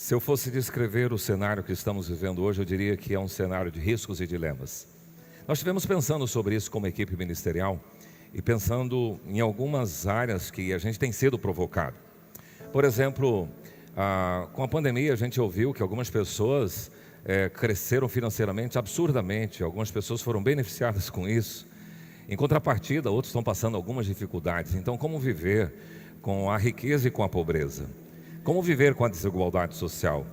Se eu fosse descrever o cenário que estamos vivendo hoje, eu diria que é um cenário de riscos e dilemas. Nós estivemos pensando sobre isso como equipe ministerial e pensando em algumas áreas que a gente tem sido provocado. Por exemplo, com a pandemia a gente ouviu que algumas pessoas cresceram financeiramente absurdamente, algumas pessoas foram beneficiadas com isso. Em contrapartida, outros estão passando algumas dificuldades. Então, como viver com a riqueza e com a pobreza? Como viver com a desigualdade social?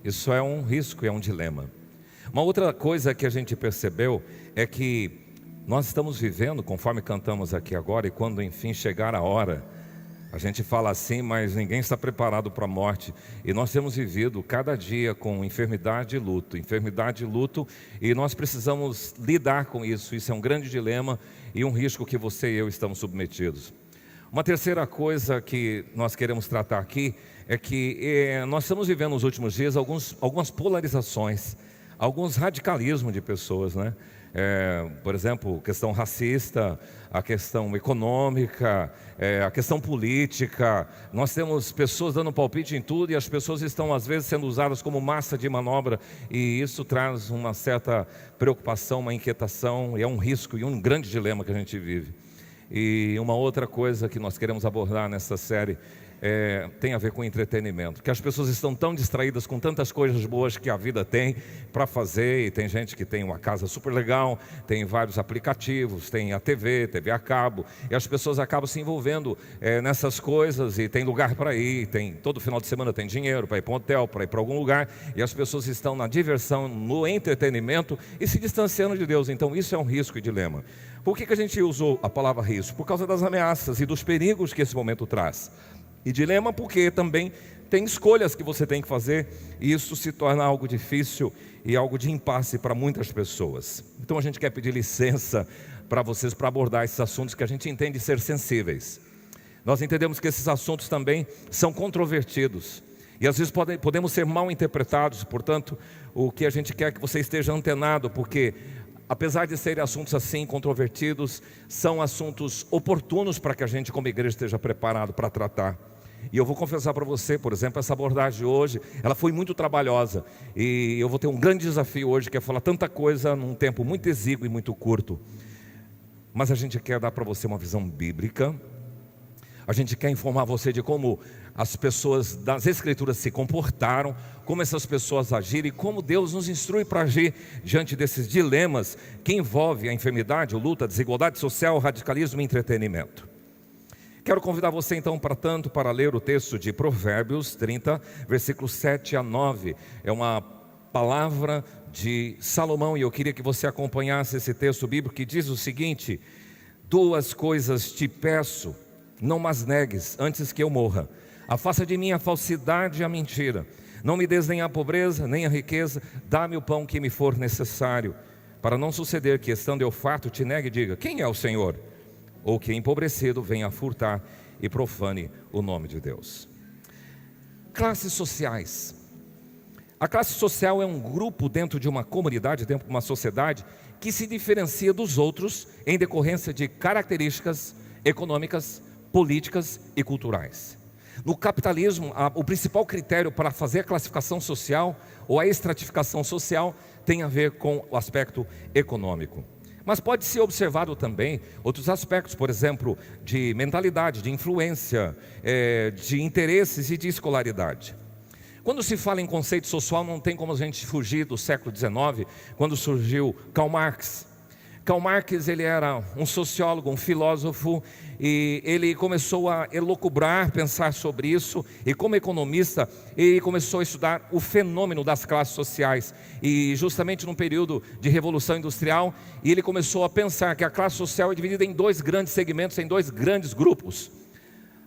Isso é um risco, é um dilema. Uma outra coisa que a gente percebeu é que nós estamos vivendo, conforme cantamos aqui agora, e quando enfim chegar a hora, a gente fala assim, mas ninguém está preparado para a morte. E nós temos vivido cada dia com enfermidade e luto, e nós precisamos lidar com isso. Isso é um grande dilema e um risco que você e eu estamos submetidos. Uma terceira coisa que nós queremos tratar aqui é que nós estamos vivendo nos últimos dias algumas polarizações, alguns radicalismos de pessoas, né? Por exemplo, questão racista, a questão econômica, a questão política. Nós temos pessoas dando palpite em tudo e as pessoas estão às vezes sendo usadas como massa de manobra, e isso traz uma certa preocupação, uma inquietação, e é um risco e um grande dilema que a gente vive. E uma outra coisa que nós queremos abordar nessa série tem a ver com entretenimento, que as pessoas estão tão distraídas com tantas coisas boas que a vida tem para fazer, e tem gente que tem uma casa super legal, tem vários aplicativos, tem a TV a cabo, e as pessoas acabam se envolvendo nessas coisas, e tem lugar para ir, todo final de semana tem dinheiro para ir para um hotel, para ir para algum lugar, e as pessoas estão na diversão, no entretenimento e se distanciando de Deus. Então isso é um risco e dilema. Por que a gente usou a palavra risco? Por causa das ameaças e dos perigos que esse momento traz. E dilema porque também tem escolhas que você tem que fazer, e isso se torna algo difícil e algo de impasse para muitas pessoas. Então a gente quer pedir licença para vocês para abordar esses assuntos que a gente entende ser sensíveis. Nós entendemos que esses assuntos também são controvertidos e às vezes podemos ser mal interpretados. Portanto, o que a gente quer é que você esteja antenado, porque apesar de serem assuntos assim controvertidos, são assuntos oportunos para que a gente como igreja esteja preparado para tratar. E eu vou confessar para você, por exemplo, essa abordagem de hoje, ela foi muito trabalhosa, e eu vou ter um grande desafio hoje, que é falar tanta coisa num tempo muito exíguo e muito curto. Mas a gente quer dar para você uma visão bíblica, a gente quer informar você de como as pessoas das Escrituras se comportaram, como essas pessoas agiram e como Deus nos instrui para agir diante desses dilemas que envolvem a enfermidade, o luto, a desigualdade social, o radicalismo e entretenimento. Quero convidar você então para ler o texto de Provérbios 30, versículos 7 a 9. É uma palavra de Salomão e eu queria que você acompanhasse esse texto bíblico que diz o seguinte: duas coisas te peço, não mas negues antes que eu morra. Afasta de mim a falsidade e a mentira. Não me des nem a pobreza, nem a riqueza. Dá-me o pão que me for necessário, para não suceder que, estando eu farto, te negue e diga: quem é o Senhor? Ou que empobrecido venha a furtar e profane o nome de Deus. Classes sociais. A classe social é um grupo dentro de uma comunidade, dentro de uma sociedade, que se diferencia dos outros em decorrência de características econômicas, políticas e culturais. No capitalismo, o principal critério para fazer a classificação social ou a estratificação social tem a ver com o aspecto econômico. Mas pode ser observado também outros aspectos, por exemplo, de mentalidade, de influência, de interesses e de escolaridade. Quando se fala em conceito social, não tem como a gente fugir do século XIX, quando surgiu Karl Marx. Karl Marx, ele era um sociólogo, um filósofo, e ele começou a elocubrar, pensar sobre isso, e como economista, ele começou a estudar o fenômeno das classes sociais, e justamente num período de revolução industrial, e ele começou a pensar que a classe social é dividida em dois grandes segmentos, em dois grandes grupos: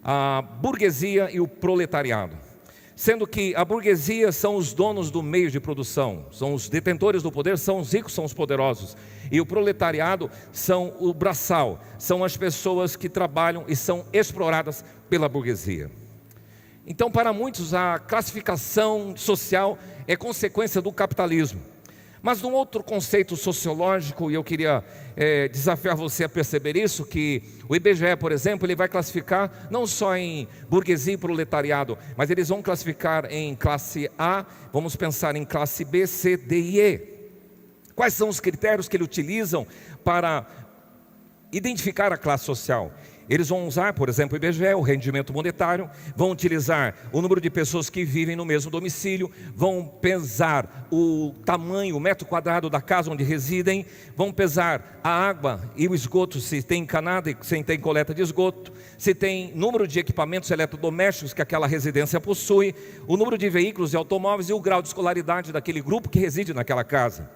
a burguesia e o proletariado. Sendo que a burguesia são os donos do meio de produção, são os detentores do poder, são os ricos, são os poderosos. E o proletariado são o braçal, são as pessoas que trabalham e são exploradas pela burguesia. Então, para muitos, a classificação social é consequência do capitalismo. Mas num outro conceito sociológico, e eu queria desafiar você a perceber isso, que o IBGE, por exemplo, ele vai classificar não só em burguesia e proletariado, mas eles vão classificar em classe A, vamos pensar em classe B, C, D e E. Quais são os critérios que eles utilizam para identificar a classe social? Eles vão usar, por exemplo, o IBGE, o rendimento monetário, vão utilizar o número de pessoas que vivem no mesmo domicílio, vão pesar o tamanho, o metro quadrado da casa onde residem, vão pesar a água e o esgoto, se tem encanada e se tem coleta de esgoto, se tem número de equipamentos eletrodomésticos que aquela residência possui, o número de veículos e automóveis e o grau de escolaridade daquele grupo que reside naquela casa.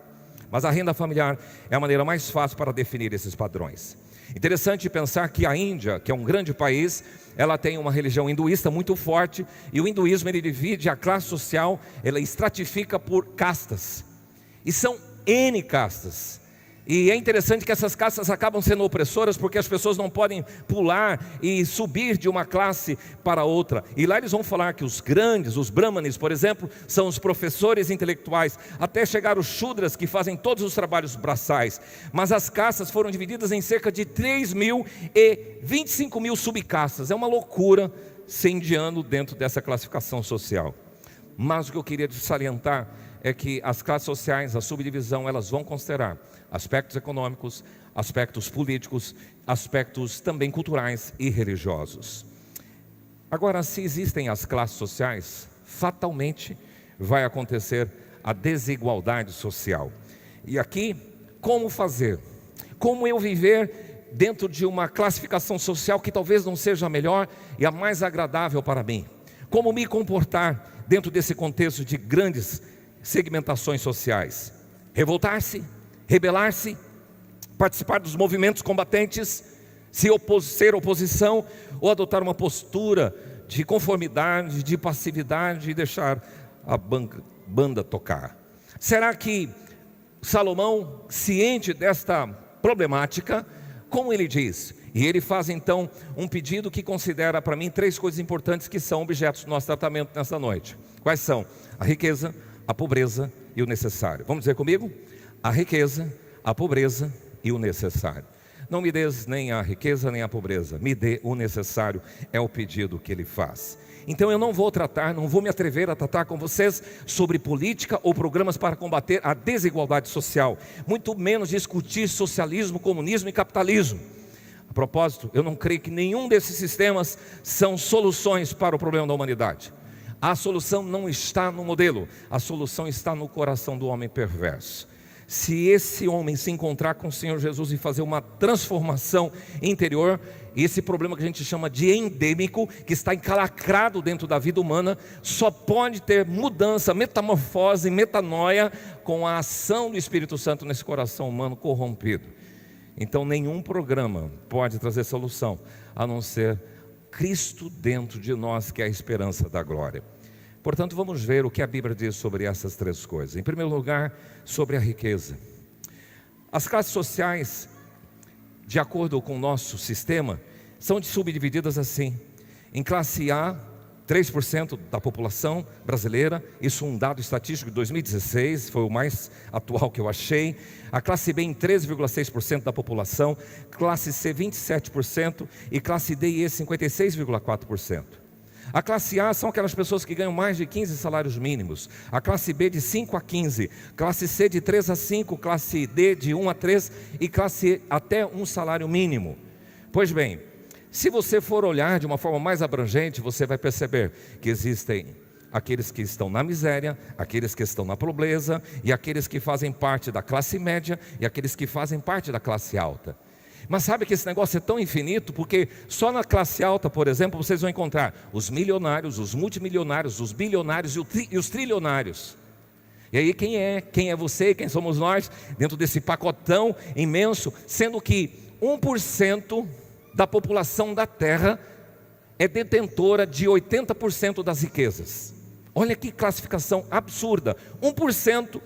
Mas a renda familiar é a maneira mais fácil para definir esses padrões. Interessante pensar que a Índia, que é um grande país, ela tem uma religião hinduísta muito forte, e o hinduísmo ele divide a classe social, ela estratifica por castas, e são N castas. E é interessante que essas castas acabam sendo opressoras, porque as pessoas não podem pular e subir de uma classe para outra. E lá eles vão falar que os grandes, os brahmanes, por exemplo, são os professores intelectuais, até chegar os shudras, que fazem todos os trabalhos braçais. Mas as castas foram divididas em cerca de 3.000 e 25.000 subcastas. É uma loucura ser indiano dentro dessa classificação social. Mas o que eu queria salientar é que as classes sociais, a subdivisão, elas vão considerar aspectos econômicos, aspectos políticos, aspectos também culturais e religiosos. Agora, se existem as classes sociais, fatalmente vai acontecer a desigualdade social. E aqui, como fazer? Como eu viver dentro de uma classificação social que talvez não seja a melhor e a mais agradável para mim? Como me comportar dentro desse contexto de grandes segmentações sociais? Revoltar-se? Rebelar-se, participar dos movimentos combatentes, ser oposição, ou adotar uma postura de conformidade, de passividade e deixar a banda tocar? Será que Salomão, ciente desta problemática, como ele diz, e ele faz então um pedido que considera para mim 3 coisas importantes que são objetos do nosso tratamento nesta noite. Quais são? A riqueza, a pobreza e o necessário. Vamos dizer comigo? A riqueza, a pobreza e o necessário. Não me des nem a riqueza nem a pobreza, me dê o necessário, é o pedido que ele faz. Então eu não vou me atrever a tratar com vocês sobre política ou programas para combater a desigualdade social, muito menos discutir socialismo, comunismo e capitalismo. A propósito, eu não creio que nenhum desses sistemas são soluções para o problema da humanidade. A solução não está no modelo, a solução está no coração do homem perverso. Se esse homem se encontrar com o Senhor Jesus e fazer uma transformação interior, esse problema que a gente chama de endêmico, que está encalacrado dentro da vida humana, só pode ter mudança, metamorfose, metanoia, com a ação do Espírito Santo nesse coração humano corrompido. Então nenhum programa pode trazer solução, a não ser Cristo dentro de nós, que é a esperança da glória. Portanto, vamos ver o que a Bíblia diz sobre essas 3 coisas. Em primeiro lugar, sobre a riqueza. As classes sociais, de acordo com o nosso sistema, são subdivididas assim. Em classe A, 3% da população brasileira, isso é um dado estatístico de 2016, foi o mais atual que eu achei. A classe B em 13,6% da população, classe C 27% e classe D e E 56,4%. A classe A são aquelas pessoas que ganham mais de 15 salários mínimos. A classe B de 5 a 15. Classe C de 3 a 5. Classe D de 1 a 3. E classe E até um salário mínimo. Pois bem, se você for olhar de uma forma mais abrangente, você vai perceber que existem aqueles que estão na miséria, aqueles que estão na pobreza, e aqueles que fazem parte da classe média, e aqueles que fazem parte da classe alta. Mas sabe que esse negócio é tão infinito, porque só na classe alta, por exemplo, vocês vão encontrar os milionários, os multimilionários, os bilionários e os trilionários. E aí quem é você, quem somos nós, dentro desse pacotão imenso, sendo que 1% da população da Terra é detentora de 80% das riquezas. Olha que classificação absurda, 1%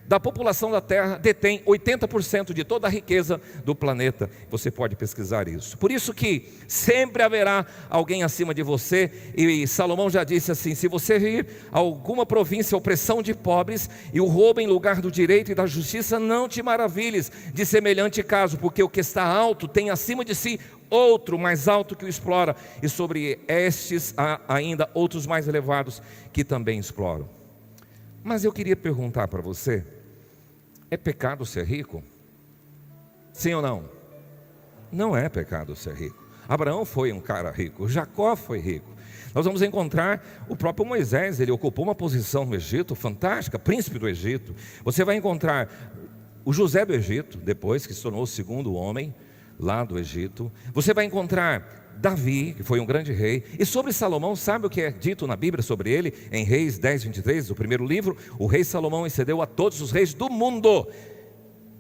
da população da Terra detém 80% de toda a riqueza do planeta. Você pode pesquisar isso. Por isso que sempre haverá alguém acima de você. E Salomão já disse assim: se você vir a alguma província opressão de pobres e o roubo em lugar do direito e da justiça, não te maravilhes de semelhante caso, porque o que está alto tem acima de si outro mais alto que o explora, e sobre estes há ainda outros mais elevados que também exploram. Mas eu queria perguntar para você: é pecado ser rico? Sim ou não? Não é pecado ser rico. Abraão foi um cara rico, Jacó foi rico. Nós vamos encontrar o próprio Moisés, ele ocupou uma posição no Egito fantástica, príncipe do Egito. Você vai encontrar o José do Egito, depois que se tornou o segundo homem lá do Egito. Você vai encontrar Davi, que foi um grande rei. E sobre Salomão, sabe o que é dito na Bíblia sobre ele? Em Reis 10, 23, o primeiro livro: o rei Salomão excedeu a todos os reis do mundo,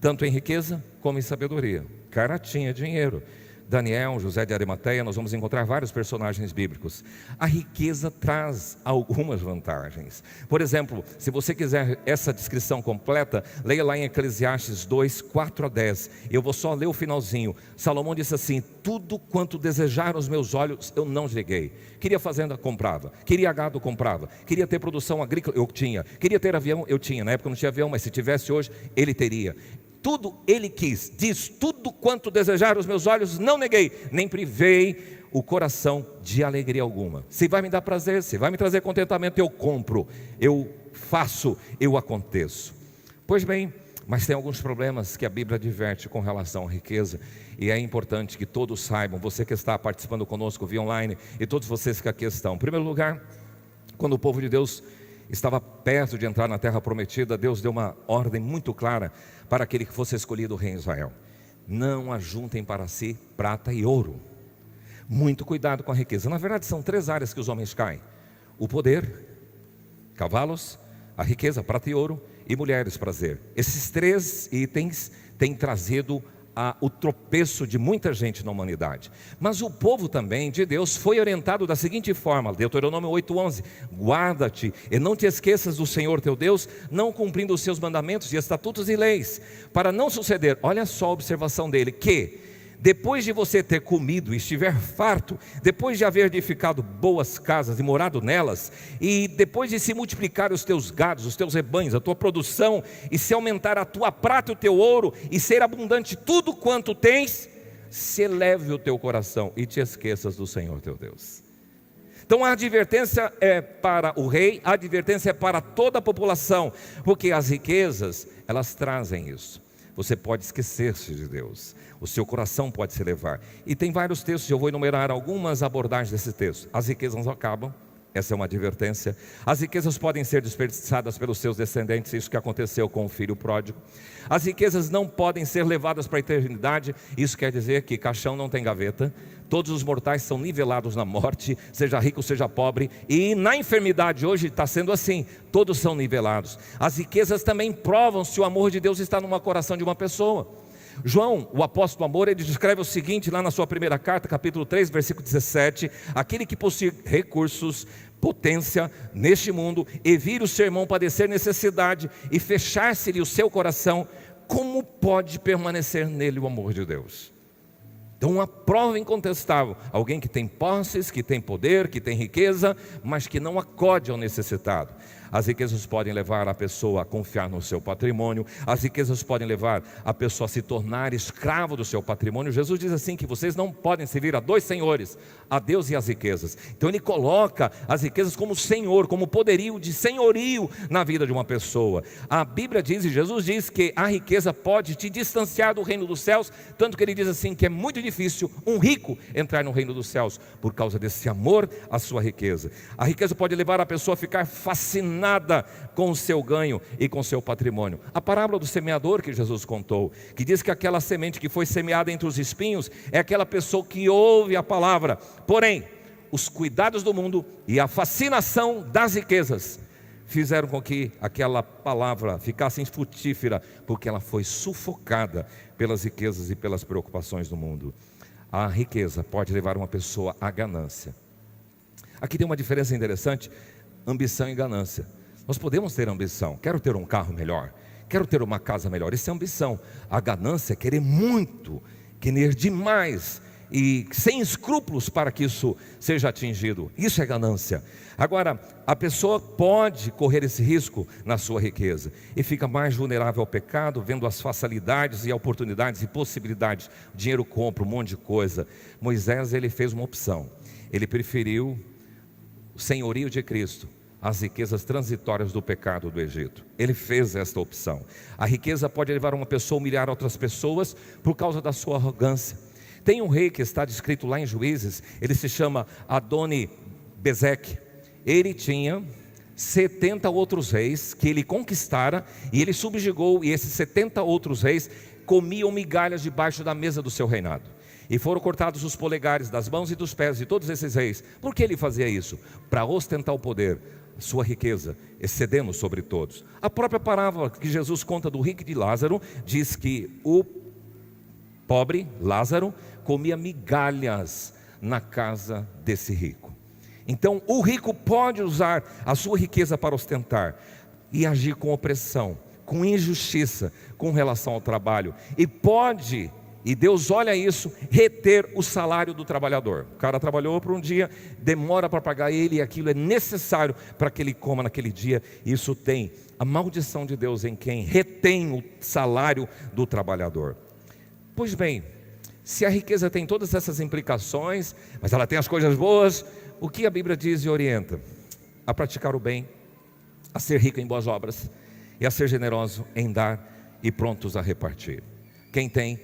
tanto em riqueza como em sabedoria. O cara tinha dinheiro. Daniel, José de Arimateia, nós vamos encontrar vários personagens bíblicos. A riqueza traz algumas vantagens. Por exemplo, se você quiser essa descrição completa, leia lá em Eclesiastes 2, 4 a 10. Eu vou só ler o finalzinho. Salomão disse assim: tudo quanto desejaram os meus olhos, eu não neguei. Queria fazenda, comprava. Queria gado, comprava. Queria ter produção agrícola, eu tinha. Queria ter avião, eu tinha. Na época não tinha avião, mas se tivesse hoje, ele teria. Tudo ele quis, diz: tudo quanto desejaram os meus olhos, não neguei, nem privei o coração de alegria alguma. Se vai me dar prazer, se vai me trazer contentamento, eu compro, eu faço, eu aconteço. Pois bem, mas tem alguns problemas que a Bíblia adverte com relação à riqueza, e é importante que todos saibam, você que está participando conosco via online, e todos vocês que aqui estão. Em primeiro lugar, quando o povo de Deus estava perto de entrar na terra prometida, Deus deu uma ordem muito clara para aquele que fosse escolhido o rei Israel: não ajuntem para si prata e ouro. Muito cuidado com a riqueza. Na verdade são três áreas que os homens caem: o poder, cavalos, a riqueza, prata e ouro, e mulheres, prazer. Esses três itens têm trazido o tropeço de muita gente na humanidade. Mas o povo também de Deus foi orientado da seguinte forma: Deuteronômio 8:11: guarda-te e não te esqueças do Senhor teu Deus, não cumprindo os seus mandamentos e estatutos e leis, para não suceder, olha só a observação dele, que depois de você ter comido e estiver farto, depois de haver edificado boas casas e morado nelas, e depois de se multiplicar os teus gados, os teus rebanhos, a tua produção, e se aumentar a tua prata e o teu ouro, e ser abundante tudo quanto tens, se eleve o teu coração e te esqueças do Senhor teu Deus. Então a advertência é para o rei, a advertência é para toda a população, porque as riquezas, elas trazem isso. Você pode esquecer-se de Deus, o seu coração pode se elevar. E tem vários textos, eu vou enumerar algumas abordagens desse texto. As riquezas não acabam, essa é uma advertência. As riquezas podem ser desperdiçadas pelos seus descendentes, isso que aconteceu com o filho pródigo. As riquezas não podem ser levadas para a eternidade, isso quer dizer que caixão não tem gaveta. Todos os mortais são nivelados na morte, seja rico, seja pobre, e na enfermidade hoje está sendo assim, todos são nivelados. As riquezas também provam se o amor de Deus está no coração de uma pessoa. João, o apóstolo amor, ele descreve o seguinte lá na sua primeira carta, capítulo 3, versículo 17: aquele que possui recursos, potência neste mundo, e vir o seu irmão padecer necessidade e fechar-se-lhe o seu coração, como pode permanecer nele o amor de Deus? Então uma prova incontestável: alguém que tem posses, que tem poder, que tem riqueza, mas que não acode ao necessitado. As riquezas podem levar a pessoa a confiar no seu patrimônio. As riquezas podem levar a pessoa a se tornar escravo do seu patrimônio. Jesus diz assim que vocês não podem servir a dois senhores, a Deus e as riquezas. Então ele coloca as riquezas como senhor, como poderio de senhorio na vida de uma pessoa. A Bíblia diz, e Jesus diz, que a riqueza pode te distanciar do reino dos céus, tanto que ele diz assim que é muito difícil um rico entrar no reino dos céus, por causa desse amor à sua riqueza. A riqueza pode levar a pessoa a ficar fascinada com o seu ganho e com o seu patrimônio. A parábola do semeador que Jesus contou, que diz que aquela semente que foi semeada entre os espinhos é aquela pessoa que ouve a palavra, porém os cuidados do mundo e a fascinação das riquezas fizeram com que aquela palavra ficasse infrutífera, porque ela foi sufocada pelas riquezas e pelas preocupações do mundo. A riqueza pode levar uma pessoa à ganância. Aqui tem uma diferença interessante: ambição e ganância. Nós podemos ter ambição, quero ter um carro melhor, quero ter uma casa melhor. Isso é ambição. A ganância é querer muito, querer demais e sem escrúpulos para que isso seja atingido. Isso é ganância. Agora, a pessoa pode correr esse risco na sua riqueza e fica mais vulnerável ao pecado, vendo as facilidades e oportunidades e possibilidades. O dinheiro compra um monte de coisa. Moisés, ele fez uma opção. Ele preferiu o senhorio de Cristo às riquezas transitórias do pecado do Egito. Ele fez esta opção. A riqueza pode levar uma pessoa a humilhar outras pessoas por causa da sua arrogância. Tem um rei que está descrito lá em Juízes, ele se chama Adoni-Bezeque. Ele tinha 70 outros reis que ele conquistara e ele subjugou, e esses 70 outros reis comiam migalhas debaixo da mesa do seu reinado. E foram cortados os polegares das mãos e dos pés de todos esses reis. Por que ele fazia isso? Para ostentar o poder, sua riqueza, excedendo sobre todos. A própria parábola que Jesus conta do rico e de Lázaro diz que o pobre Lázaro comia migalhas na casa desse rico. Então o rico pode usar a sua riqueza para ostentar e agir com opressão, com injustiça, com relação ao trabalho, e pode, e Deus olha isso, reter o salário do trabalhador. O cara trabalhou por um dia, demora para pagar ele, e aquilo é necessário para que ele coma naquele dia. Isso tem a maldição de Deus em quem retém o salário do trabalhador. Pois bem, se a riqueza tem todas essas implicações, mas ela tem as coisas boas, o que a Bíblia diz e orienta? A praticar o bem, a ser rico em boas obras e a ser generoso em dar e prontos a repartir. Quem tem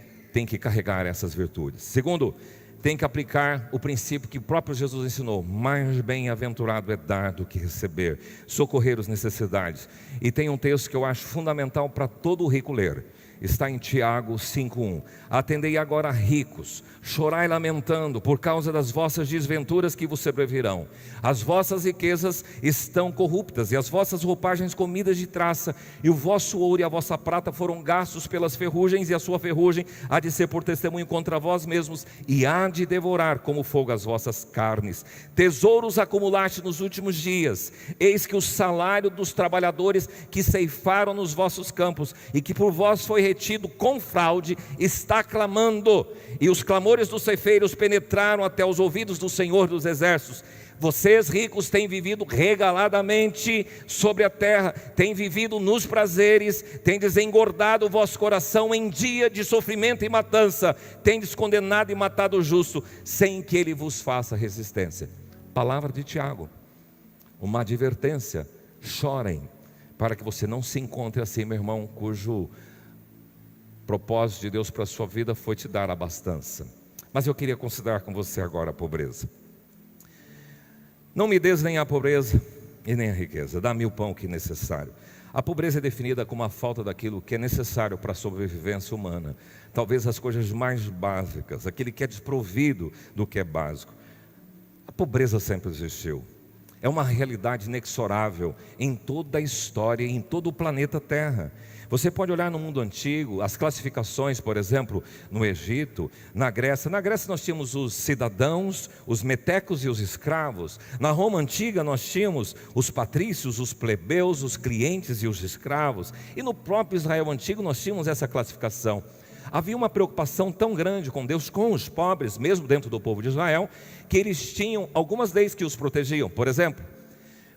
que carregar essas virtudes. Segundo, tem que aplicar o princípio que o próprio Jesus ensinou: mais bem-aventurado é dar do que receber, socorrer os necessidades. E tem um texto que eu acho fundamental para todo rico ler. Está em Tiago 5:1. Atendei agora, ricos, chorai lamentando por causa das vossas desventuras que vos sobrevirão. As vossas riquezas estão corruptas, e as vossas roupagens comidas de traça, e o vosso ouro e a vossa prata foram gastos pelas ferrugens, e a sua ferrugem há de ser por testemunho contra vós mesmos, e há de devorar como fogo as vossas carnes. Tesouros acumulaste nos últimos dias, eis que o salário dos trabalhadores que ceifaram nos vossos campos, e que por vós foi retido com fraude, está clamando, e os clamores dos ceifeiros penetraram até os ouvidos do Senhor dos Exércitos. Vocês ricos têm vivido regaladamente sobre a terra, têm vivido nos prazeres, têm desengordado o vosso coração em dia de sofrimento e matança, têm descondenado e matado o justo, sem que ele vos faça resistência. Palavra de Tiago, uma advertência: chorem, para que você não se encontre assim, meu irmão, cujo propósito de Deus para a sua vida foi te dar abastança. Mas eu queria considerar com você agora a pobreza. Não me des nem a pobreza e nem a riqueza, dá-me o pão que é necessário. A pobreza é definida como a falta daquilo que é necessário para a sobrevivência humana. Talvez as coisas mais básicas, aquele que é desprovido do que é básico. A pobreza sempre existiu. É uma realidade inexorável em toda a história e em todo o planeta Terra. Você pode olhar no mundo antigo, as classificações, por exemplo, no Egito, na Grécia. Na Grécia nós tínhamos os cidadãos, os metecos e os escravos. Na Roma antiga nós tínhamos os patrícios, os plebeus, os clientes e os escravos. E no próprio Israel antigo nós tínhamos essa classificação. Havia uma preocupação tão grande com Deus, com os pobres, mesmo dentro do povo de Israel, que eles tinham algumas leis que os protegiam. Por exemplo,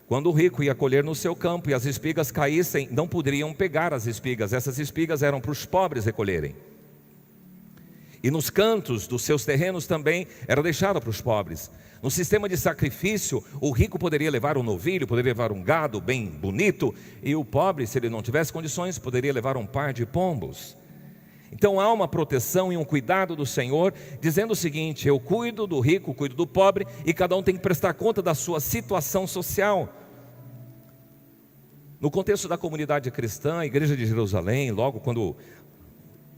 quando o rico ia colher no seu campo e as espigas caíssem, não poderiam pegar as espigas. Essas espigas eram para os pobres recolherem. E nos cantos dos seus terrenos também era deixado para os pobres. No sistema de sacrifício, o rico poderia levar um novilho, poderia levar um gado bem bonito, e o pobre, se ele não tivesse condições, poderia levar um par de pombos. Então há uma proteção e um cuidado do Senhor, dizendo o seguinte: eu cuido do rico, cuido do pobre, e cada um tem que prestar conta da sua situação social. No contexto da comunidade cristã, a igreja de Jerusalém, logo quando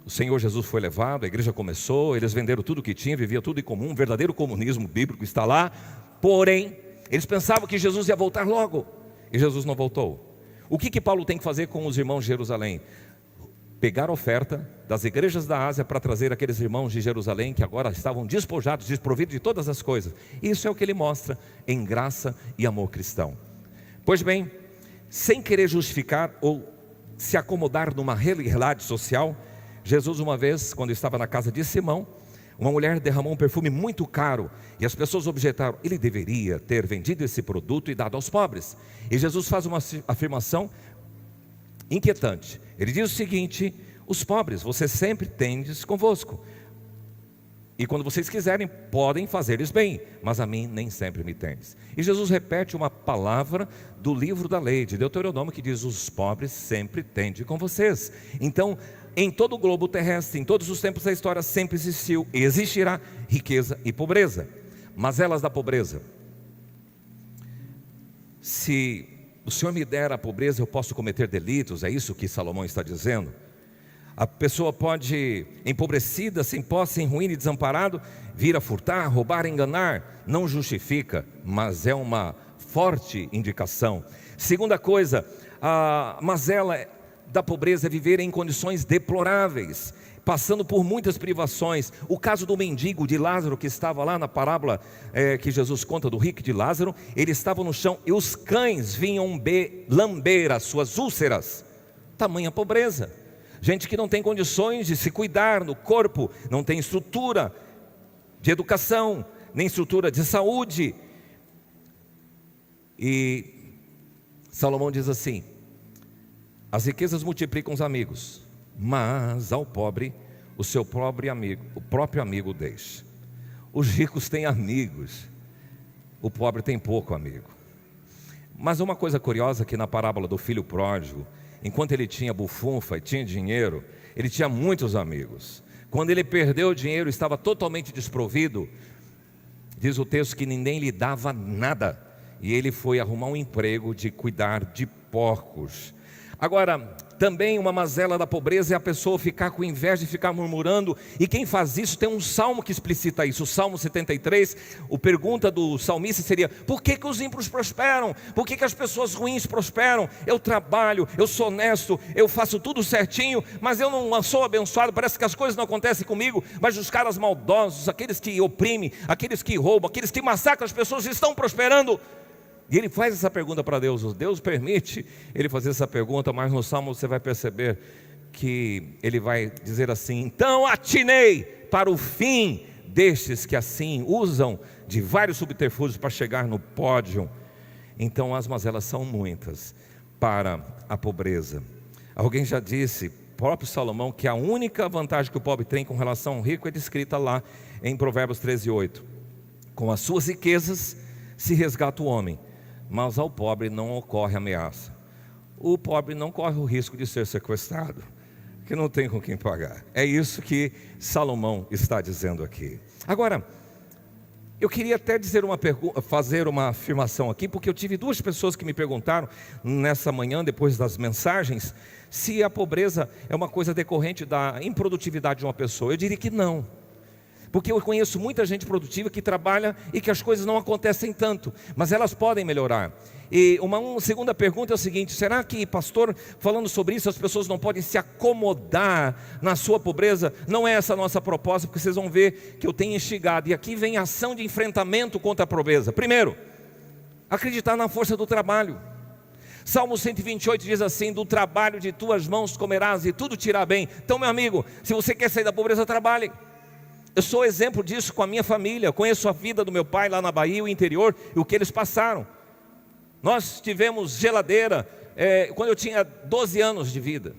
o Senhor Jesus foi levado, a igreja começou, eles venderam tudo que tinha, viviam tudo em comum, um verdadeiro comunismo bíblico está lá. Porém, eles pensavam que Jesus ia voltar logo, e Jesus não voltou. O que Paulo tem que fazer com os irmãos de Jerusalém? Pegar a oferta das igrejas da Ásia para trazer aqueles irmãos de Jerusalém que agora estavam despojados, desprovidos de todas as coisas. Isso é o que ele mostra em graça e amor cristão. Pois bem, sem querer justificar ou se acomodar numa realidade social. Jesus, uma vez, quando estava na casa de Simão, uma mulher derramou um perfume muito caro, e as pessoas objetaram: ele deveria ter vendido esse produto e dado aos pobres. E Jesus faz uma afirmação inquietante. Ele diz o seguinte: os pobres você sempre tendes convosco, e quando vocês quiserem, podem fazer-lhes bem, mas a mim nem sempre me tendes. E Jesus repete uma palavra do livro da lei, de Deuteronômio, que diz: os pobres sempre tende com vocês. Então, em todo o globo terrestre, em todos os tempos da história, sempre existiu e existirá riqueza e pobreza. Mazelas da pobreza. Se o Senhor me der a pobreza, eu posso cometer delitos, é isso que Salomão está dizendo. A pessoa pode, empobrecida, sem posse, sem ruína e desamparado, vir a furtar, roubar, enganar. Não justifica, mas é uma forte indicação. Segunda coisa, a mazela da pobreza é viver em condições deploráveis, passando por muitas privações. O caso do mendigo de Lázaro, que estava lá na parábola que Jesus conta do rico de Lázaro, ele estava no chão e os cães vinham lamber as suas úlceras. Tamanha pobreza. Gente que não tem condições de se cuidar no corpo, não tem estrutura de educação, nem estrutura de saúde. E Salomão diz assim: as riquezas multiplicam os amigos, mas ao pobre o seu próprio amigo deixa. Os ricos têm amigos, o pobre tem pouco amigo. Mas uma coisa curiosa, que na parábola do filho pródigo, enquanto ele tinha bufunfa e tinha dinheiro, ele tinha muitos amigos. Quando ele perdeu o dinheiro, estava totalmente desprovido. Diz o texto que ninguém lhe dava nada, e ele foi arrumar um emprego de cuidar de porcos. Agora, também uma mazela da pobreza é a pessoa ficar com inveja e ficar murmurando. E quem faz isso, tem um salmo que explicita isso, o Salmo 73. A pergunta do salmista seria: por que os ímpios prosperam? Por que as pessoas ruins prosperam? Eu trabalho, eu sou honesto, eu faço tudo certinho, mas eu não sou abençoado, parece que as coisas não acontecem comigo. Mas os caras maldosos, aqueles que oprimem, aqueles que roubam, aqueles que massacram as pessoas, estão prosperando. E ele faz essa pergunta para Deus. Deus permite ele fazer essa pergunta, mas no Salmo você vai perceber que ele vai dizer assim: então atinei para o fim destes que assim usam de vários subterfúgios para chegar no pódio. Então as mazelas são muitas para a pobreza. Alguém já disse, próprio Salomão, que a única vantagem que o pobre tem com relação ao rico é descrita lá em Provérbios 13:8. Com as suas riquezas se resgata o homem, mas ao pobre não ocorre ameaça. O pobre não corre o risco de ser sequestrado, que não tem com quem pagar. É isso que Salomão está dizendo aqui. Agora, eu queria até fazer uma afirmação aqui, porque eu tive duas pessoas que me perguntaram nessa manhã, depois das mensagens, se a pobreza é uma coisa decorrente da improdutividade de uma pessoa. Eu diria que não. Porque eu conheço muita gente produtiva que trabalha e que as coisas não acontecem tanto, mas elas podem melhorar. E uma segunda pergunta é o seguinte: será que, pastor, falando sobre isso, as pessoas não podem se acomodar na sua pobreza? Não é essa a nossa proposta, porque vocês vão ver que eu tenho instigado. E aqui vem a ação de enfrentamento contra a pobreza. Primeiro, acreditar na força do trabalho. Salmo 128 diz assim: do trabalho de tuas mãos comerás e tudo te irá bem. Então, meu amigo, se você quer sair da pobreza, trabalhe. Eu sou exemplo disso com a minha família. Eu conheço a vida do meu pai lá na Bahia, o interior, e o que eles passaram. Nós tivemos geladeira quando eu tinha 12 anos de vida.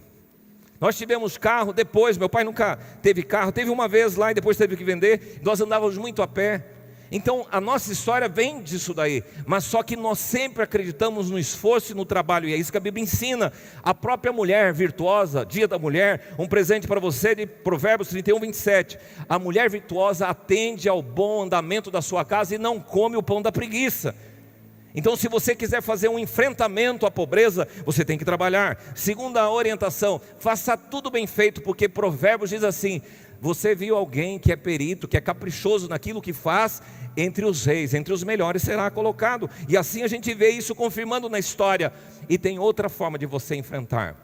Nós tivemos carro depois. Meu pai nunca teve carro, teve uma vez lá e depois teve que vender. Nós andávamos muito a pé. Então a nossa história vem disso daí, mas só que nós sempre acreditamos no esforço e no trabalho, e é isso que a Bíblia ensina. A própria mulher virtuosa, dia da mulher, um presente para você de Provérbios 31:27. A mulher virtuosa atende ao bom andamento da sua casa e não come o pão da preguiça. Então, se você quiser fazer um enfrentamento à pobreza, você tem que trabalhar. Segunda orientação: faça tudo bem feito, porque Provérbios diz assim: você viu alguém que é perito, que é caprichoso naquilo que faz, entre os reis, entre os melhores será colocado. E assim a gente vê isso confirmando na história. E tem outra forma de você enfrentar.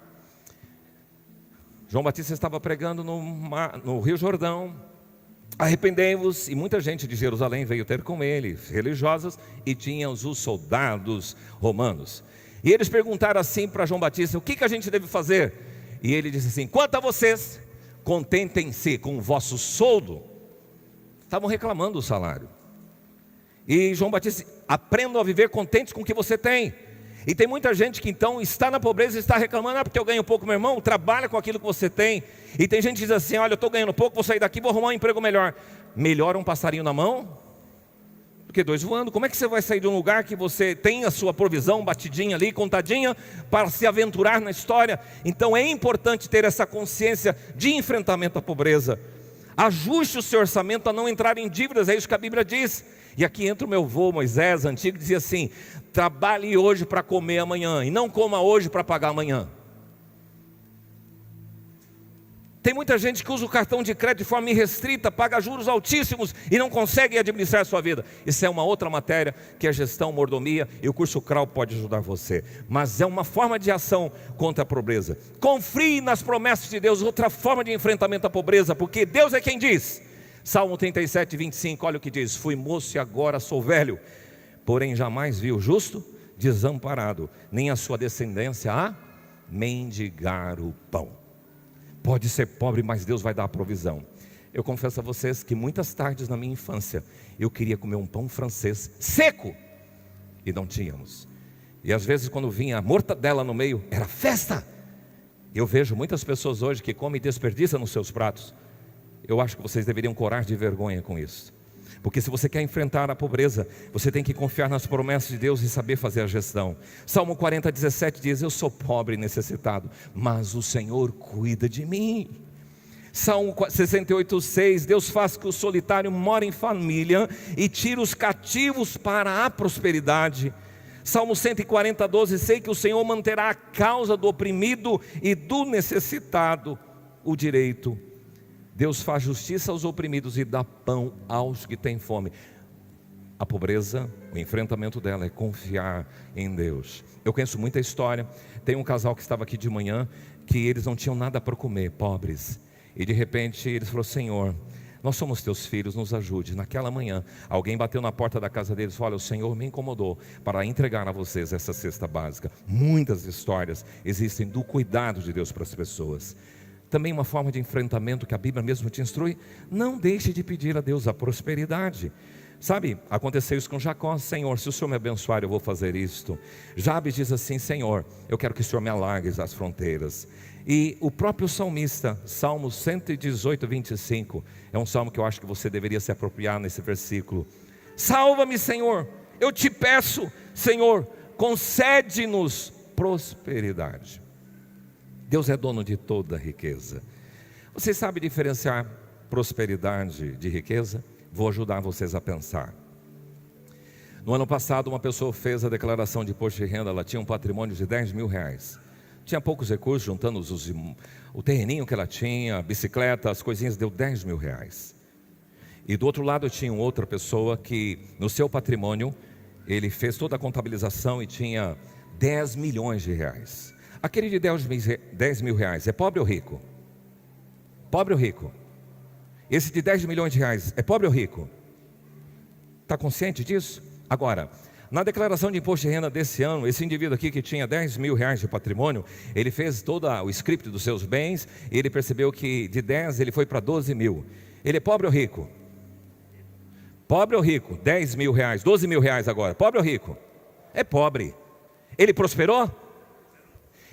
João Batista estava pregando no Rio Jordão: arrependei-vos, e muita gente de Jerusalém veio ter com ele, religiosas, e tinham os soldados romanos. E eles perguntaram assim para João Batista: o que a gente deve fazer? E ele disse assim: quanto a vocês, contentem-se com o vosso soldo. Estavam reclamando do salário. E João Batista: aprendam a viver contentes com o que você tem. E tem muita gente que então está na pobreza e está reclamando: porque eu ganho pouco. Meu irmão, trabalha com aquilo que você tem. E tem gente que diz assim: olha, eu estou ganhando pouco, vou sair daqui, vou arrumar um emprego melhor. Melhor um passarinho na mão do que dois voando. Como é que você vai sair de um lugar que você tem a sua provisão batidinha ali, contadinha, para se aventurar na história? Então é importante ter essa consciência de enfrentamento à pobreza. Ajuste o seu orçamento a não entrar em dívidas, é isso que a Bíblia diz. E aqui entra o meu avô Moisés antigo, que dizia assim: trabalhe hoje para comer amanhã, e não coma hoje para pagar amanhã. Tem muita gente que usa o cartão de crédito de forma irrestrita, paga juros altíssimos e não consegue administrar a sua vida. Isso é uma outra matéria, que é gestão, mordomia, e o curso CRAU pode ajudar você. Mas é uma forma de ação contra a pobreza. Confie nas promessas de Deus, outra forma de enfrentamento à pobreza, porque Deus é quem diz. Salmo 37, 25, olha o que diz: fui moço e agora sou velho, porém jamais vi o justo desamparado, nem a sua descendência a mendigar o pão. Pode ser pobre, mas Deus vai dar a provisão. Eu confesso a vocês que muitas tardes na minha infância eu queria comer um pão francês seco e não tínhamos. E às vezes quando vinha a mortadela no meio, era festa. Eu vejo muitas pessoas hoje que comem e desperdiçam nos seus pratos. Eu acho que vocês deveriam corar de vergonha com isso. Porque se você quer enfrentar a pobreza, você tem que confiar nas promessas de Deus e saber fazer a gestão. Salmo 40, 17 diz: eu sou pobre e necessitado, mas o Senhor cuida de mim. Salmo 68, 6, Deus faz que o solitário more em família e tira os cativos para a prosperidade. Salmo 140, 12, sei que o Senhor manterá a causa do oprimido e do necessitado o direito. Deus faz justiça aos oprimidos e dá pão aos que têm fome. A pobreza, o enfrentamento dela é confiar em Deus. Eu conheço muita história. Tem um casal que estava aqui de manhã, que eles não tinham nada para comer, pobres. E de repente eles falaram: Senhor, nós somos teus filhos, nos ajude. Naquela manhã, alguém bateu na porta da casa deles e falou: olha, o Senhor me incomodou para entregar a vocês essa cesta básica. Muitas histórias existem do cuidado de Deus para as pessoas. Também uma forma de enfrentamento que a Bíblia mesmo te instrui: não deixe de pedir a Deus a prosperidade. Sabe, aconteceu isso com Jacó: Senhor, se o Senhor me abençoar, eu vou fazer isto. Jabes diz assim: Senhor, eu quero que o Senhor me alargue as fronteiras. E o próprio salmista, Salmo 118, 25, é um salmo que eu acho que você deveria se apropriar nesse versículo. Salva-me, Senhor, eu te peço, Senhor, concede-nos prosperidade. Deus é dono de toda a riqueza. Você sabe diferenciar prosperidade de riqueza? Vou ajudar vocês a pensar. No ano passado, uma pessoa fez a declaração de imposto de renda. Ela tinha um patrimônio de 10 mil reais. Tinha poucos recursos, juntando o terreninho que ela tinha, a bicicleta, as coisinhas, deu 10 mil reais. E do outro lado tinha outra pessoa que no seu patrimônio, ele fez toda a contabilização e tinha 10 milhões de reais. Aquele de 10 mil reais é pobre ou rico? Pobre ou rico? Esse de 10 milhões de reais é pobre ou rico? Está consciente disso? Agora, na declaração de imposto de renda desse ano, esse indivíduo aqui que tinha 10 mil reais de patrimônio, ele fez todo o script dos seus bens, e ele percebeu que de 10 ele foi para 12 mil. Ele é pobre ou rico? Pobre ou rico? 10 mil reais, 12 mil reais agora, pobre ou rico? É pobre. Ele prosperou?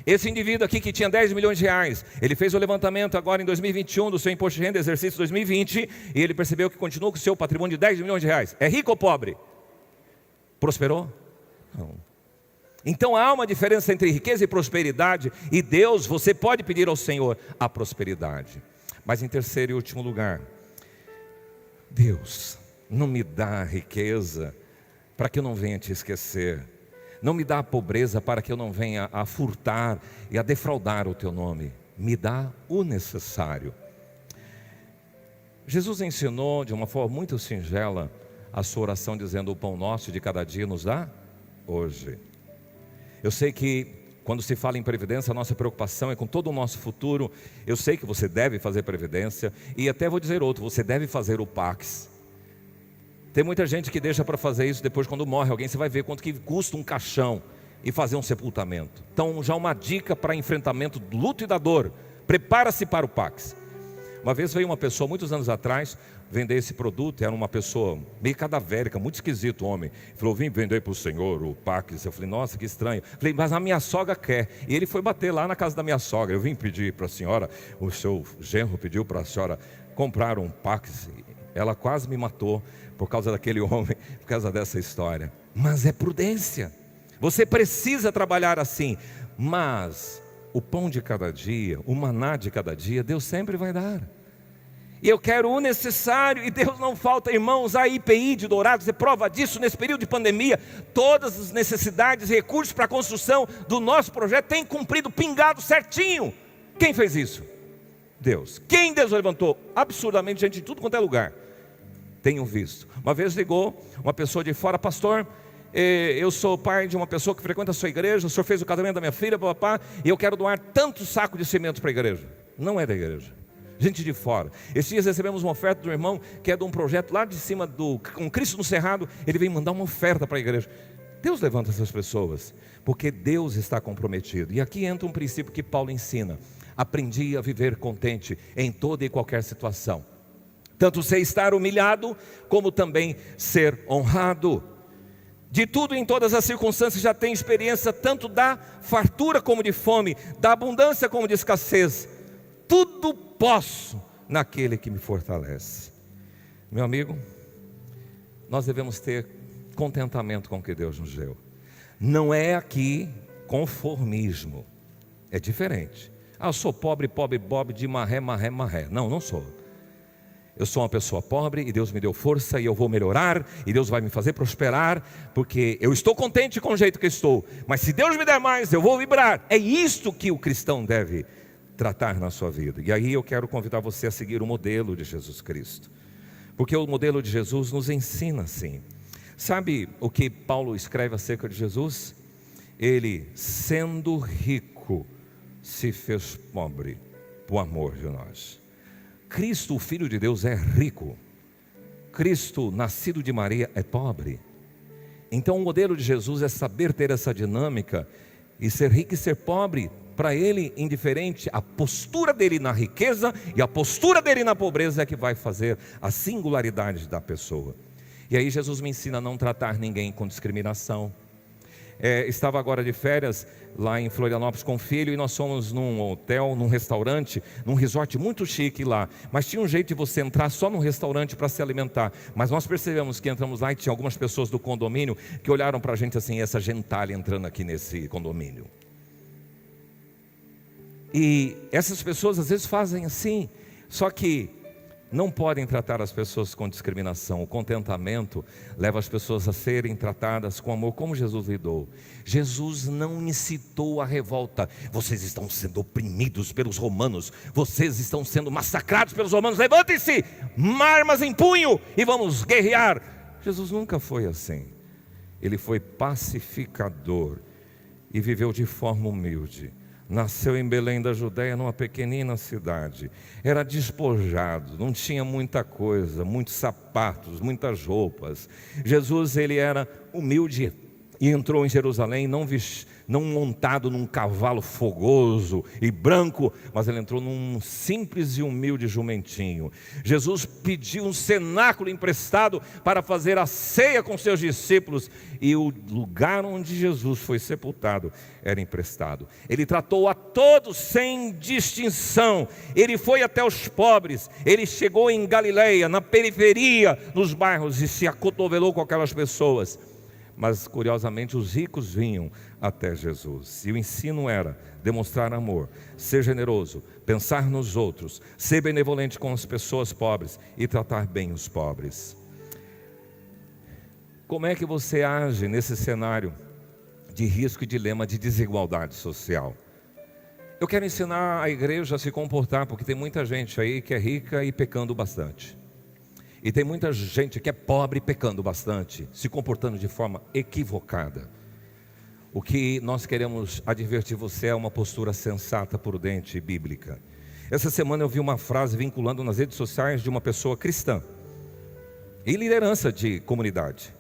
Esse indivíduo aqui que tinha 10 milhões de reais, ele fez o levantamento agora em 2021 do seu imposto de renda, exercício 2020, e ele percebeu que continua com o seu patrimônio de 10 milhões de reais. É rico ou pobre? Prosperou? Não. Então há uma diferença entre riqueza e prosperidade, e Deus, você pode pedir ao Senhor a prosperidade. Mas em terceiro e último lugar, Deus, não me dá riqueza para que eu não venha te esquecer. Não me dá a pobreza para que eu não venha a furtar e a defraudar o teu nome. Me dá o necessário. Jesus ensinou de uma forma muito singela a sua oração, dizendo: o pão nosso de cada dia nos dá hoje. Eu sei que quando se fala em previdência, a nossa preocupação é com todo o nosso futuro. Eu sei que você deve fazer previdência, e até vou dizer outro: você deve fazer o Pax. Tem muita gente que deixa para fazer isso depois, quando morre alguém. Você vai ver quanto que custa um caixão. e fazer um sepultamento. Então, já uma dica para enfrentamento do luto e da dor: prepara-se para o Pax. Uma vez veio uma pessoa, muitos anos atrás, vender esse produto. Era uma pessoa meio cadavérica, muito esquisito, homem. Falou: vim vender para o senhor o Pax. Eu falei: nossa, que estranho. Falei: mas a minha sogra quer. E ele foi bater lá na casa da minha sogra. Eu vim pedir para a senhora, o seu genro pediu para a senhora comprar um Pax. Ela quase me matou por causa daquele homem, por causa dessa história. Mas é prudência. Você precisa trabalhar assim. Mas o pão de cada dia, o maná de cada dia, Deus sempre vai dar. E eu quero o necessário, e Deus não falta, irmãos. A IPI de Dourados é prova disso. Nesse período de pandemia, todas as necessidades, recursos para a construção do nosso projeto têm cumprido, pingado certinho. Quem fez isso? Deus. Quem Deus levantou? Absurdamente gente em tudo quanto é lugar. Tenho visto. Uma vez ligou uma pessoa de fora: pastor, eu sou pai de uma pessoa que frequenta a sua igreja, o senhor fez o casamento da minha filha, papá, e eu quero doar tanto saco de cimento para a igreja. Não é da igreja, gente de fora. Esses dias recebemos uma oferta do irmão, que é de um projeto lá de cima com Cristo no Cerrado. Ele vem mandar uma oferta para a igreja. Deus levanta essas pessoas, porque Deus está comprometido. E aqui entra um princípio que Paulo ensina: aprendi a viver contente em toda e qualquer situação, tanto sei estar humilhado, como também ser honrado. De tudo em todas as circunstâncias já tenho experiência, tanto da fartura como de fome, da abundância como de escassez. Tudo posso naquele que me fortalece. Meu amigo, nós devemos ter contentamento com o que Deus nos deu. Não é aqui conformismo, é diferente. Eu sou pobre, pobre de marré. Não, não sou. Eu sou uma pessoa pobre e Deus me deu força, e eu vou melhorar, e Deus vai me fazer prosperar, porque eu estou contente com o jeito que estou. Mas se Deus me der mais, eu vou vibrar. É isto que o cristão deve tratar na sua vida. E aí eu quero convidar você a seguir o modelo de Jesus Cristo, porque o modelo de Jesus nos ensina assim. Sabe o que Paulo escreve acerca de Jesus? Ele, sendo rico, se fez pobre por amor de nós. Cristo, o Filho de Deus, é rico. Cristo, nascido de Maria, é pobre. Então o modelo de Jesus é saber ter essa dinâmica, e ser rico e ser pobre, para ele indiferente. A postura dele na riqueza e a postura dele na pobreza é que vai fazer a singularidade da pessoa. E aí Jesus me ensina a não tratar ninguém com discriminação. Estava agora de férias lá em Florianópolis com o filho, e nós fomos num hotel, num restaurante, num resort muito chique lá. Mas tinha um jeito de você entrar só num restaurante para se alimentar. Mas nós percebemos que entramos lá e tinha algumas pessoas do condomínio que olharam para a gente assim: essa gentalha entrando aqui nesse condomínio. E essas pessoas às vezes fazem assim, só que não podem tratar as pessoas com discriminação. O contentamento leva as pessoas a serem tratadas com amor, como Jesus lidou. Jesus não incitou a revolta. Vocês estão sendo oprimidos pelos romanos, vocês estão sendo massacrados pelos romanos, levantem-se, armas em punho e vamos guerrear. Jesus nunca foi assim. Ele foi pacificador e viveu de forma humilde. Nasceu em Belém da Judéia, numa pequenina cidade. Era despojado, não tinha muita coisa, muitos sapatos, muitas roupas. Jesus, ele era humilde e entrou em Jerusalém não montado num cavalo fogoso e branco, mas ele entrou num simples e humilde jumentinho. Jesus pediu um cenáculo emprestado para fazer a ceia com seus discípulos, e o lugar onde Jesus foi sepultado era emprestado. Ele tratou a todos sem distinção. Ele foi até os pobres. Ele chegou em Galileia, na periferia, nos bairros, e se acotovelou com aquelas pessoas. Mas curiosamente os ricos vinham até Jesus. E o ensino era demonstrar amor, ser generoso, pensar nos outros, ser benevolente com as pessoas pobres e tratar bem os pobres. Como é que você age nesse cenário de risco e dilema de desigualdade social? Eu quero ensinar a igreja a se comportar, porque tem muita gente aí que é rica e pecando bastante. E tem muita gente que é pobre e pecando bastante, se comportando de forma equivocada. O que nós queremos advertir você é uma postura sensata, prudente e bíblica. Essa semana eu vi uma frase vinculando nas redes sociais de uma pessoa cristã e liderança de comunidade.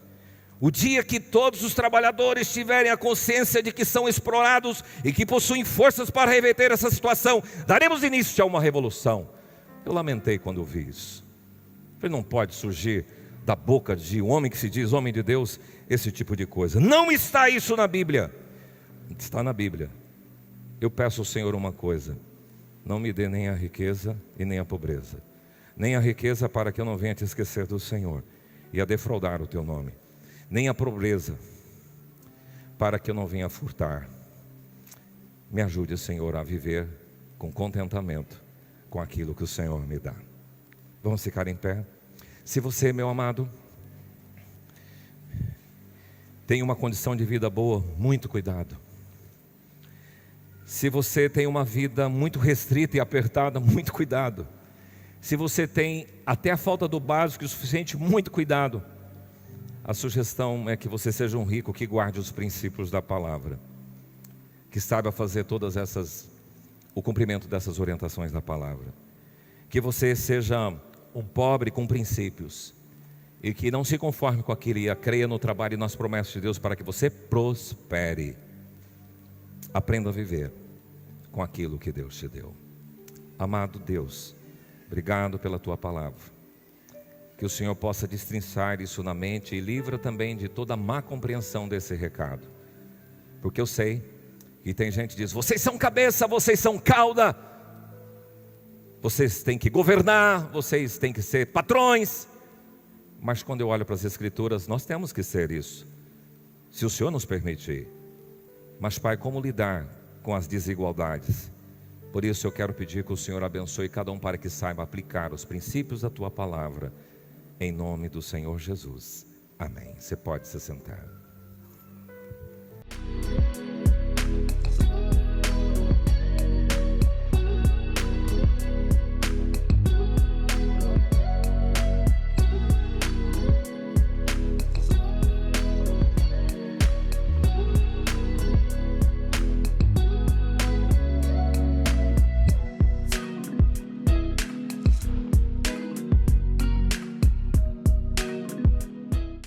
O dia que todos os trabalhadores tiverem a consciência de que são explorados e que possuem forças para reverter essa situação, daremos início a uma revolução. Eu lamentei quando vi isso. Falei, não pode surgir da boca de um homem que se diz homem de Deus esse tipo de coisa. Não está isso na Bíblia. Está na Bíblia. Eu peço ao Senhor uma coisa: não me dê nem a riqueza e nem a pobreza, nem a riqueza para que eu não venha te esquecer do Senhor e a defraudar o teu nome, nem a pobreza para que eu não venha furtar. Me ajude, Senhor, a viver com contentamento com aquilo que o Senhor me dá. Vamos ficar em pé. Se você, meu amado, tem uma condição de vida boa, muito cuidado. Se você tem uma vida muito restrita e apertada, muito cuidado. Se você tem até a falta do básico e o suficiente, muito cuidado. A sugestão é que você seja um rico que guarde os princípios da palavra, que saiba fazer o cumprimento dessas orientações da palavra. Que você seja um pobre com princípios e que não se conforme com aquilo e creia no trabalho e nas promessas de Deus para que você prospere. Aprenda a viver com aquilo que Deus te deu. Amado Deus, obrigado pela tua palavra. Que o Senhor possa destrinçar isso na mente e livra também de toda má compreensão desse recado. Porque eu sei que tem gente que diz: vocês são cabeça, vocês são cauda, vocês têm que governar, vocês têm que ser patrões. Mas quando eu olho para as Escrituras, nós temos que ser isso, se o Senhor nos permitir. Mas, Pai, como lidar com as desigualdades? Por isso eu quero pedir que o Senhor abençoe cada um para que saiba aplicar os princípios da tua palavra, em nome do Senhor Jesus. Amém. Você pode se sentar.